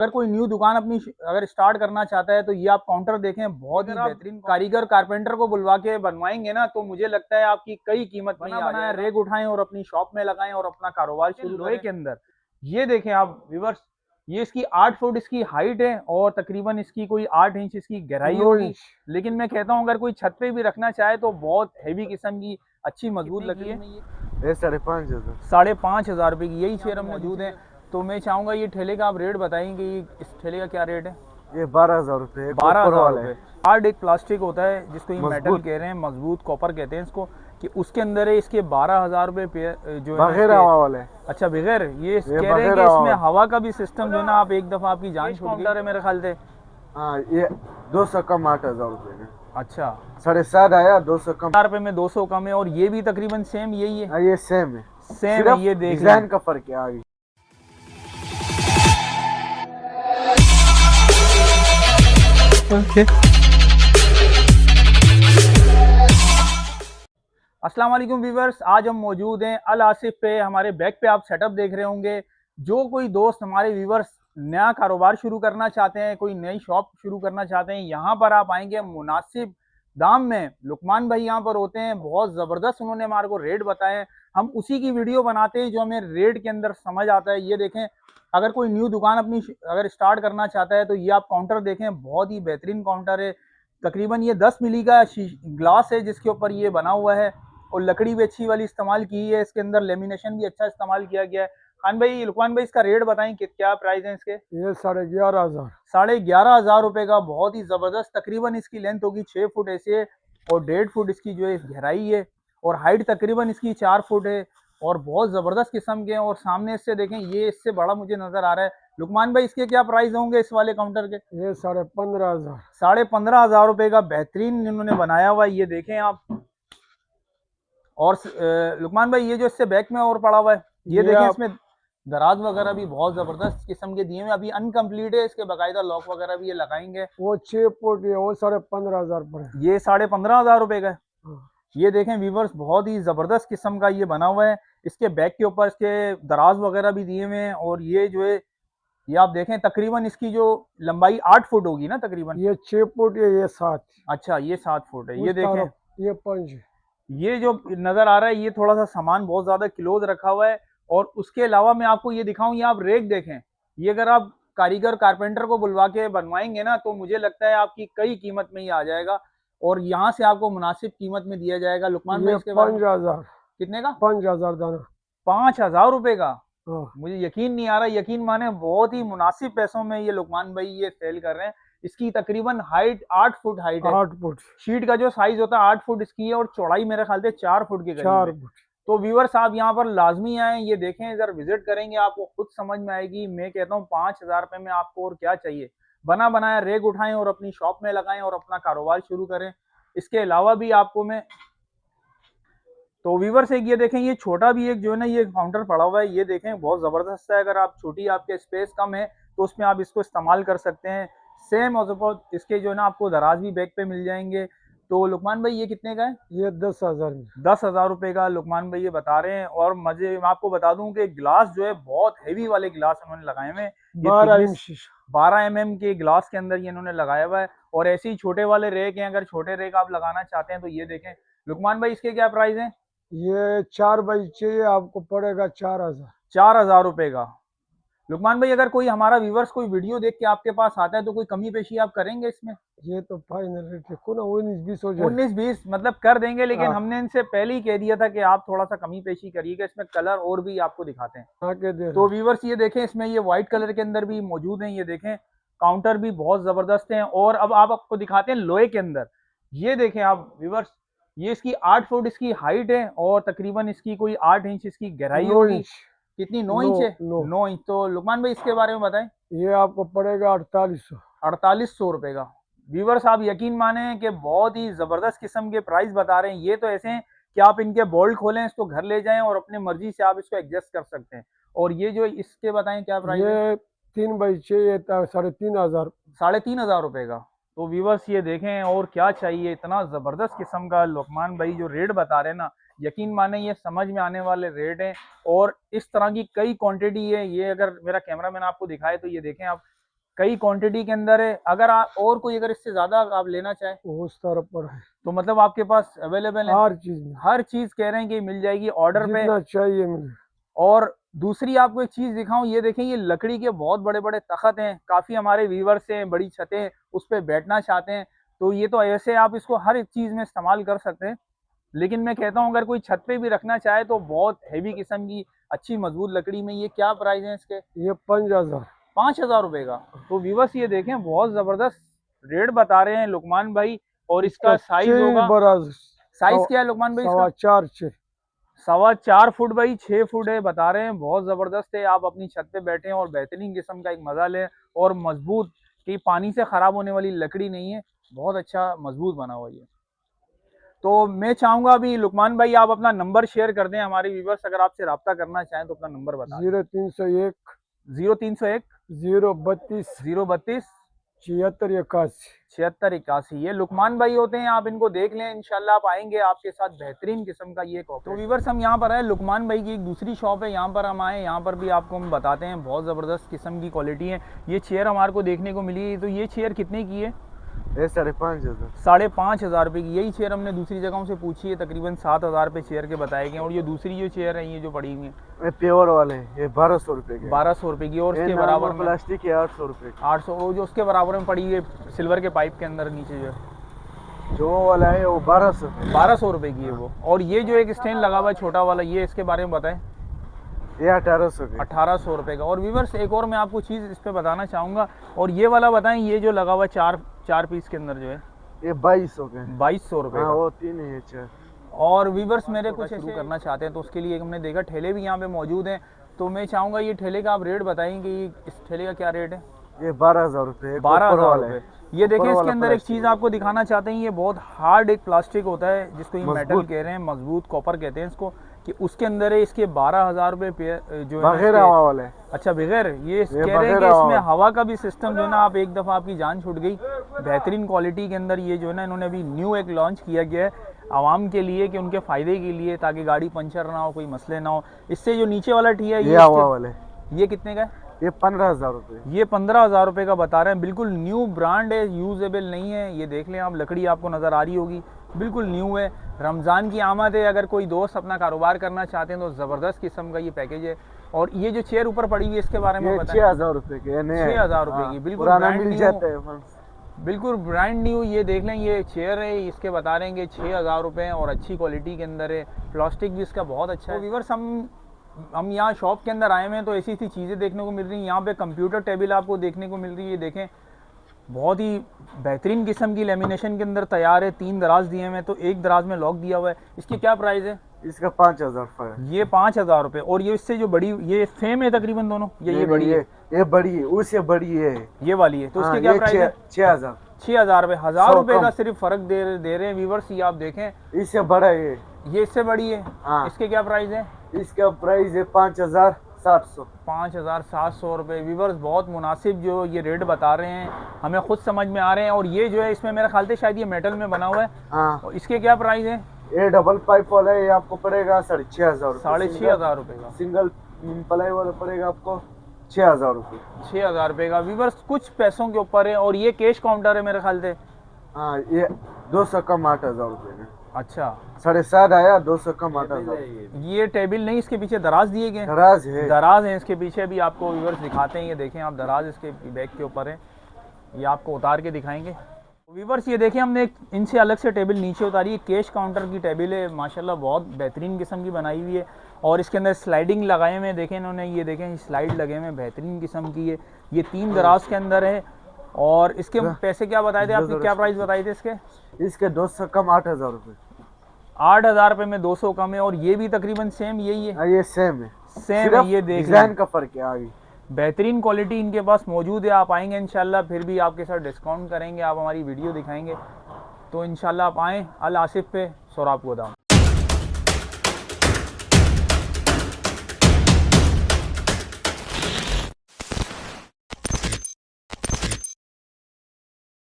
अगर कोई न्यू दुकान अपनी अगर स्टार्ट करना चाहता है तो ये आप काउंटर देखें, बहुत ही बेहतरीन कारीगर कारपेंटर को बुलवा के बनवाएंगे ना तो मुझे लगता है आपकी कई कीमत बना बनाया रेग उठाएं और अपनी शॉप में लगाएं और अपना कारोबार शुरू लोहे के अंदर। ये देखें आप व्यूअर्स, ये इसकी 8 फुट इसकी हाइट है और तकरीबन इसकी कोई 8 इंच इसकी गहराई होगी। लेकिन मैं कहता हूँ अगर कोई छत पे भी रखना चाहे तो बहुत हैवी किस्म की अच्छी मजबूत लकड़ी है। ये 5,500। 5,500 रुपये की यही चेयर हम मौजूद है। तो मैं चाहूँगा ये ठेले का आप रेट बताएंगे, इस ठेले का क्या रेट है? ये 12,000 रुपये। 12,000 रुपये। हार्ड एक प्लास्टिक होता है जिसको ये मेटल कह रहे हैं, मजबूत कॉपर कहते हैं इसको, कि उसके अंदर है। इसके 12,000 रुपये जो है बगैर हवा वाले। अच्छा बगैर, ये कह रहे हैं कि इसमें हवा का भी सिस्टम जो है ना, आप एक दफ़ा आपकी जान छूट गई है मेरे ख्याल से। हाँ, ये 200 कम 8,000 रुपये। अच्छा 7.5 आया, 200 कम। 4 रुपये में 200 कम है। और ये भी तकरीबन सेम यही है? ये सेम है, सेम है। ये देख डिजाइन का फर्क है आगे। ओके। अस्सलाम वालेकुम व्यूअर्स, आज हम मौजूद हैं अल आसिफ पे। हमारे बैक पे आप सेटअप देख रहे होंगे। जो कोई दोस्त हमारे व्यूअर्स नया कारोबार शुरू करना चाहते हैं, कोई नई शॉप शुरू करना चाहते हैं, यहाँ पर आप आएंगे मुनासिब दाम में। लुकमान भाई यहाँ पर होते हैं, बहुत ज़बरदस्त उन्होंने हमारे को रेट बताए हैं। हम उसी की वीडियो बनाते हैं जो हमें रेट के अंदर समझ आता है। ये देखें, अगर कोई न्यू दुकान अपनी अगर स्टार्ट करना चाहता है तो ये आप काउंटर देखें, बहुत ही बेहतरीन काउंटर है। तकरीबन ये 10 मिली का ग्लास है जिसके ऊपर ये बना हुआ है, और लकड़ी भी अच्छी वाली इस्तेमाल की है। इसके अंदर लेमिनेशन भी अच्छा इस्तेमाल किया गया है। खान भाई, लुकमान भाई, इसका रेट बताएं कि क्या प्राइस है इसके? ये 11,500। 11,500 रुपये का। बहुत ही ज़बरदस्त। तकरीबन इसकी लेंथ होगी 6 फुट ऐसे, और 1.5 फुट इसकी जो है गहराई है, और हाइट तकरीबन इसकी 4 फुट है, और बहुत ज़बरदस्त किस्म के हैं। और सामने इससे देखें, ये इससे बड़ा मुझे नज़र आ रहा है। लुकमान भाई, इसके क्या प्राइस होंगे इस वाले काउंटर के? ये 15,500। 15,500 रुपये का बेहतरीन इन्होंने बनाया हुआ है। ये देखें आप। और लुकमान भाई, ये जो इससे बैक में और पड़ा हुआ है, ये देखें, इसमें दराज वगैरह भी बहुत जबरदस्त किस्म के दिए हुए, अभी अनकम्प्लीट है। इसके बाकायदा लॉक वगैरह भी ये लगाएंगे। वो 6 फुट है, वो 15,500 पर। ये 15,500 रुपये का है। हाँ। ये देखें व्यूवर्स, बहुत ही जबरदस्त किस्म का ये बना हुआ है। इसके बैक के ऊपर इसके दराज वगैरह भी दिए हुए हैं। और ये जो है, ये आप देखें, तकरीबन इसकी जो लंबाई 8 फुट होगी ना तकरीबन। ये 6 फुट है, ये 7। अच्छा, ये 7 फुट है। ये देखें, ये 5। ये जो नजर आ रहा है, ये थोड़ा सा सामान बहुत ज्यादा क्लोज रखा हुआ है। और उसके अलावा मैं आपको ये दिखाऊं, ये आप रेक देखें, ये अगर आप कारीगर कारपेंटर को बुलवा के बनवाएंगे ना तो मुझे लगता है आपकी कई कीमत में ही आ जाएगा, और यहाँ से आपको मुनासिब कीमत में दिया जाएगा। लुकमान भाई, इसके बारे में 5,000। कितने का? 5,000 दाना। 5,000 रुपए का। हाँ। मुझे यकीन नहीं आ रहा। यकीन माने, बहुत ही मुनासिब पैसों में ये लुकमान भाई ये सेल कर रहे हैं। इसकी तकरीबन हाइट 8 फुट हाइट है। 8 फुट। शीट का जो साइज होता है 8 फुट इसकी है, और चौड़ाई मेरे ख्याल से 4 फुट के करीब 4 है। फुट। तो व्यूअर्स, आप यहाँ पर लाजमी आए, ये देखें, इधर विजिट करेंगे, आपको खुद समझ में आएगी। मैं कहता हूँ 5,000 रुपये में आपको और क्या चाहिए। बना बनाया रेग उठाएं और अपनी शॉप में लगाएं और अपना कारोबार शुरू करें। इसके अलावा भी आपको मैं, तो व्यूअर्स एक ये देखें, ये छोटा भी एक जो है ना ये काउंटर पड़ा हुआ है। ये देखें, बहुत ज़बरदस्त है। अगर आप छोटी, आपके स्पेस कम है तो उसमें आप इसको इस्तेमाल कर सकते हैं। सेम और इसके जो है ना आपको दराज भी बैग पे मिल जाएंगे। तो लुकमान भाई, ये कितने का है? ये 10,000 में। 10,000 रुपये का लुकमान भाई ये बता रहे हैं। और मजे मैं आपको बता दूं कि ग्लास जो है, बहुत हैवी वाले ग्लास उन्होंने लगाए हुए हैं। 12 mm के ग्लास के अंदर ये इन्होंने लगाया हुआ है। और ऐसे ही छोटे वाले रेक हैं, अगर छोटे रेक आप लगाना चाहते हैं तो ये देखें। लुकमान भाई, इसके क्या प्राइस है? ये 4 बाई चाहिए, आपको पड़ेगा 4,000। 4,000 रुपये का। लुकमान भाई, अगर कोई हमारा व्यूवर्स कोई वीडियो देख के आपके पास आता है तो कोई कमी पेशी आप करेंगे इसमें? ये तो फाइनल रेट है, 19-20 हो जाए। 19-20 मतलब कर देंगे, लेकिन हाँ। हमने इनसे पहले ही कह दिया था कि आप थोड़ा सा कमी पेशी करिएगा। इसमें कलर और भी आपको दिखाते हैं। आके दे तो व्यूवर्स ये देखें, इसमें ये व्हाइट कलर के अंदर भी मौजूद हैं। ये देखें, काउंटर भी बहुत जबरदस्त हैं। और अब आप आपको दिखाते हैं लोहे के अंदर। ये देखें आप व्यूवर्स, ये इसकी 8 फुट इसकी हाइट है, और तकरीबन इसकी कोई 8 इंच इसकी गहराई 9 होगी। इंच। कितनी? 9 इंच है। 9। 9 इंच। तो लुकमान भाई, इसके बारे में बताएं। ये आपको पड़ेगा 4800। 4800 रुपये का। व्यूवर्स, आप यकीन माने कि बहुत ही जबरदस्त किस्म के प्राइस बता रहे हैं। ये तो ऐसे हैं कि आप इनके बोल्ट खोलें, इसको घर ले जाएं और अपने मर्जी से आप इसको एडजस्ट कर सकते हैं। और ये जो इसके बताएं क्या प्राइस है? ये 3 बाई चाहिए, 3,500। 3,500 रुपये का। तो व्यूवर्स ये देखें, और क्या चाहिए। इतना ज़बरदस्त किस्म का लुकमान भाई जो रेट बता रहे हैं ना, यकीन माने ये समझ में आने वाले रेट हैं। और इस तरह की कई क्वांटिटी है। ये अगर मेरा कैमरामैन आपको दिखाए तो ये देखें आप, कई क्वांटिटी के अंदर है। अगर आप और कोई अगर इससे ज्यादा आप लेना चाहें वो उस तरफ पर है, तो मतलब आपके पास अवेलेबल है, हर चीज में हर चीज कह रहे हैं कि मिल जाएगी ऑर्डर पे। जितना चाहिए मिले। और दूसरी आपको एक चीज दिखाऊं, ये देखें ये लकड़ी के बहुत बड़े बड़े तख्त हैं, काफी हमारे व्यूवर्स हैं बड़ी छतें उस पर बैठना चाहते हैं, तो ये तो ऐसे आप इसको हर एक चीज में इस्तेमाल कर सकते हैं। लेकिन मैं कहता हूँ अगर कोई छत पे भी रखना चाहे तो बहुत हैवी किस्म की अच्छी मजबूत लकड़ी में, ये क्या प्राइस है इसके? ये 5000। 5,000 रुपए का। तो व्यूवर्स ये देखें बहुत जबरदस्त रेट बता रहे हैं लुकमान भाई। और इसका साइज होगा, बड़ा साइज क्या है लुकमान भाई इसका? 4.5 4.25 फुट बाई 6 फुट है बता रहे हैं, बहुत जबरदस्त है। आप अपनी छत पे बैठे और बेहतरीन किस्म का एक मजा लें, और मजबूत, कि पानी से खराब होने वाली लकड़ी नहीं है, बहुत अच्छा मजबूत बना हुआ है। तो मैं चाहूंगा अभी लुकमान भाई आप अपना नंबर शेयर कर दें, हमारे व्यूवर्स अगर आपसे रब्ता करना चाहें तो अपना नंबर बता दें। 0301 0301 032 032 76 81। 76 81। ये लुकमान भाई होते हैं, आप इनको देख लें, इंशाल्लाह आप आएंगे आपके साथ बेहतरीन किस्म का ये कॉपी। तो व्यूवर्स हम यहाँ पर आए, लुकमान भाई की एक दूसरी शॉप है, यहाँ पर हम आए, यहाँ पर भी आपको हम बताते हैं बहुत ज़बरदस्त किस्म की क्वालिटी है। ये चेयर हमारे को देखने को मिली है, तो ये चेयर कितने की है? 5,500। 5,500 रुपये की। यही चेयर हमने दूसरी जगहों से पूछी है, तकरीबन 7,000 रुपये चेयर के बताए गए। और ये दूसरी जो चेयर है ये जो पड़ी हुई है प्योर वाले ये 1200 रुपए के। 1200 रुपये की। और उसके बराबर में प्लास्टिक के 800 रुपए। 800। और जो उसके बराबर में पड़ी है सिल्वर के पाइप के अंदर नीचे जो वाला है वो 1200 रुपये की है वो। और ये जो एक स्टैंड लगा हुआ है छोटा वाला, ये इसके बारे में बताएं। ये 1800 के। 1800 रुपये का। और व्यूवर्स एक और मैं आपको चीज़ इस पे बताना चाहूँगा, और ये वाला बताएं, ये जो लगा हुआ है चार पीस के अंदर जो है ये 2200 के। 2200 रुपये का। वो 3 है 4। और व्यूवर्स मेरे कुछ शुरू करना चाहते हैं तो उसके लिए हमने देखा ठेले भी यहाँ पे मौजूद हैं, तो मैं चाहूँगा ये ठेले का आप रेट बताएंगे कि इस ठेले का क्या रेट है? ये 12,000 रुपये। 12,000 रुपये। ये देखिए इसके अंदर एक चीज़ आपको दिखाना चाहते हैं, ये बहुत हार्ड एक प्लास्टिक होता है जिसको ये मेटल कह रहे हैं, मजबूत कॉपर कहते हैं इसको, कि उसके अंदर है। इसके 12,000 रुपये जो है हवा वाले। अच्छा बगैर, ये कह रहे हैं कि इसमें हवा का भी सिस्टम जो है ना, आप एक दफ़ा आपकी जान छूट गई। बेहतरीन क्वालिटी के अंदर ये जो है ना इन्होंने अभी न्यू एक लॉन्च किया गया है आवाम के लिए, कि उनके फ़ायदे के लिए, ताकि गाड़ी पंचर ना हो, कोई मसले ना हो। इससे जो नीचे वाला टी है ये हवा वाले, ये कितने का है? ये 15,000 रुपये। ये 15,000 रुपये का बता रहे हैं, बिल्कुल न्यू ब्रांड है, यूजेबल नहीं है। ये देख लें आप, लकड़ी आपको नज़र आ रही होगी, बिल्कुल न्यू है। रमज़ान की आमद है, अगर कोई दोस्त अपना कारोबार करना चाहते हैं तो ज़बरदस्त किस्म का ये पैकेज है। और ये जो चेयर ऊपर पड़ी हुई है इसके बारे में बताएं। 6,000 रुपये के। 6,000 रुपये की, बिल्कुल मिल जाता है, बिल्कुल ब्रांड न्यू। ये देख लें, ये चेयर है, इसके बता रहे हैं कि 6,000 रुपये हैं और अच्छी क्वालिटी के अंदर है। प्लास्टिक भी इसका बहुत अच्छा है। तो व्यूअर्स हम यहाँ शॉप के अंदर आए हुए हैं तो ऐसी चीज़ें देखने को मिल रही हैं। यहाँ पे कंप्यूटर टेबल आपको देखने को मिल रही है, ये देखें बहुत ही बेहतरीन किस्म की लेमिनेशन के अंदर तैयार है। 3 दराज दिए हुए हैं, तो एक दराज में लॉक दिया हुआ है। इसकी क्या प्राइस है? इसका 5,000। ये 5,000 रुपये। और ये इससे जो बड़ी, ये सेम है तकरीबन दोनों, ये बड़ी है, ये बड़ी है, उससे बड़ी है, ये वाली है। तो उसके क्या प्राइस है? 6,000। 6,000 रुपये, 1,000 रुपये का सिर्फ फर्क दे रहे हैं व्यूवर्स। ये आप देखें, इससे बड़ा है, ये इससे बड़ी है। इसके क्या प्राइस है? इसका प्राइस है 5,700। 5,700 रुपये। व्यूवर्स बहुत मुनासिब जो ये रेट बता रहे हैं, हमें खुद समझ में आ रहे हैं। और ये जो है इसमें मेरा ख्याल से शायद ये मेटल में बना हुआ है। और इसके क्या प्राइस है? ये डबल पाइप वाला है, ये आपको पड़ेगा 6,500। 6,500 रुपये का। सिंगल प्लाई वाला पड़ेगा आपको 6,000 रुपये। 6,000 रुपये का। व्यूवर्स कुछ पैसों के ऊपर है। और ये कैश काउंटर है मेरे ख्याल से। हाँ, ये 200 कम 8,000 रुपये में। अच्छा, 7.5 आया, 200 कम 8,000। ये टेबल नहीं, इसके पीछे दराज दिए गए, दराज है इसके पीछे भी। आपको व्यूवर्स दिखाते हैं, ये देखें आप, दराज इसके बैक के ऊपर है, ये आपको उतार के दिखाएंगे। व्यूवर्स ये देखें, हमने इनसे अलग से टेबल नीचे उतारी है। कैश काउंटर की टेबल है, माशाल्लाह बहुत बेहतरीन किस्म की बनाई हुई है। और इसके अंदर स्लाइडिंग लगाए हुए देखें इन्होंने, ये देखें स्लाइड लगे हुए बेहतरीन किस्म की है। ये 3 दराज के अंदर है। और इसके पैसे क्या बताए थे आपने, क्या प्राइस बताए थे इसके? इसके 200 कम 8,000 रुपये। 8,000 रुपये में 200 कम है। और ये भी तकरीबन सेम यही है। ये सेम है, ये देख डिजाइन का फर्क है। आगे बेहतरीन क्वालिटी इनके पास मौजूद है। आप आएंगे इंशाल्लाह, फिर भी आपके साथ डिस्काउंट करेंगे, आप हमारी वीडियो दिखाएंगे। तो इंशाल्लाह आप आएँ अल आसिफ पे, सोराब गोदाम।